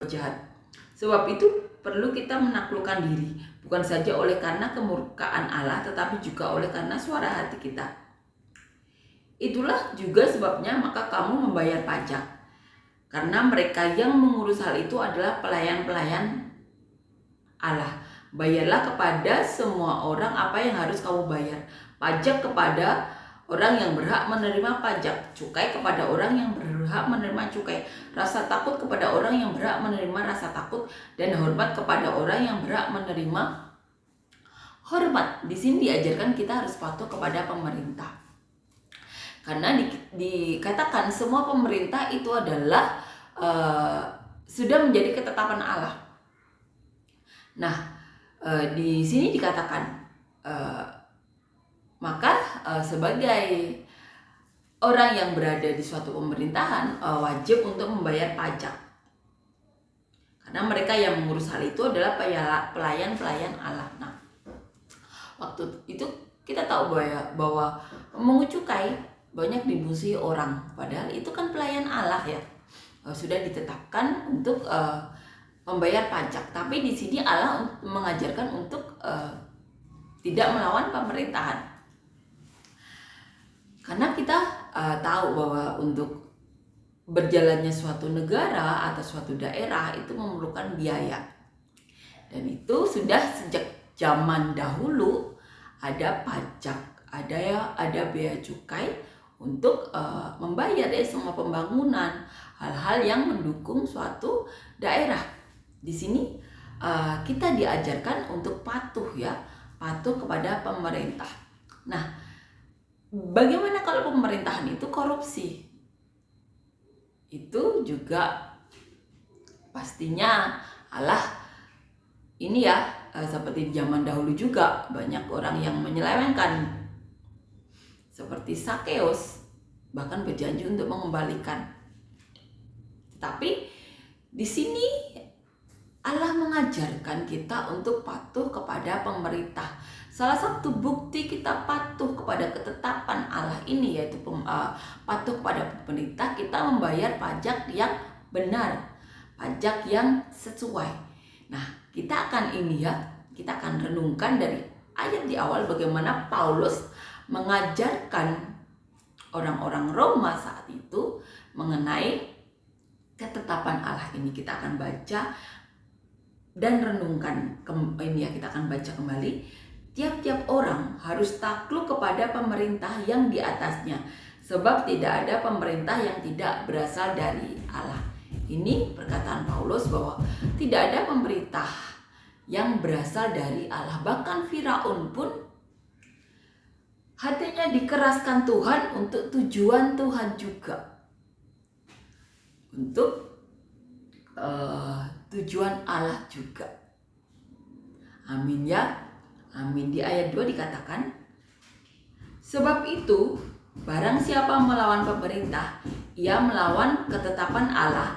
jahat. Sebab itu perlu kita menaklukkan diri, bukan saja oleh karena kemurkaan Allah, tetapi juga oleh karena suara hati kita. Itulah juga sebabnya maka kamu membayar pajak, karena mereka yang mengurus hal itu adalah pelayan-pelayan Allah. Bayarlah kepada semua orang apa yang harus kamu bayar. Pajak kepada orang yang berhak menerima pajak, cukai kepada orang yang berhak menerima cukai, rasa takut kepada orang yang berhak menerima rasa takut, dan hormat kepada orang yang berhak menerima hormat. Di sini diajarkan kita harus patuh kepada pemerintah. Karena dikatakan semua pemerintah itu adalah sudah menjadi ketetapan Allah. Nah, di sini dikatakan maka sebagai orang yang berada di suatu pemerintahan wajib untuk membayar pajak. Karena mereka yang mengurus hal itu adalah pelayan-pelayan Allah. Nah, waktu itu kita tahu bahwa memungut cukai banyak dimusuhi orang, padahal itu kan pelayan Allah ya, sudah ditetapkan untuk membayar pajak. Tapi di sini Allah mengajarkan untuk tidak melawan pemerintahan, karena kita tahu bahwa untuk berjalannya suatu negara atau suatu daerah itu memerlukan biaya, dan itu sudah sejak zaman dahulu ada pajak, ada biaya cukai untuk membayar semua pembangunan, hal-hal yang mendukung suatu daerah. Di sini kita diajarkan untuk patuh kepada pemerintah. Nah, bagaimana kalau pemerintahan itu korupsi? Itu juga pastinya Allah ini seperti di zaman dahulu juga banyak orang yang menyelewengkan, seperti Sakeus, bahkan berjanji untuk mengembalikan. Tapi di sini Allah mengajarkan kita untuk patuh kepada pemerintah. Salah satu bukti kita patuh kepada ketetapan Allah ini yaitu patuh kepada pemerintah, kita membayar pajak yang benar, pajak yang sesuai. Nah, kita akan kita akan renungkan dari ayat di awal bagaimana Paulus mengajarkan orang-orang Roma saat itu mengenai ketetapan Allah ini. Kita akan baca dan renungkan kita akan baca kembali. Tiap-tiap orang harus takluk kepada pemerintah yang di atasnya, sebab tidak ada pemerintah yang tidak berasal dari Allah. Ini perkataan Paulus bahwa tidak ada pemerintah yang berasal dari Allah. Bahkan Firaun pun hatinya dikeraskan Tuhan untuk tujuan Tuhan juga, untuk tujuan Allah juga. Amin ya. Amin. Di ayat 2 dikatakan, sebab itu barang siapa melawan pemerintah, ia melawan ketetapan Allah,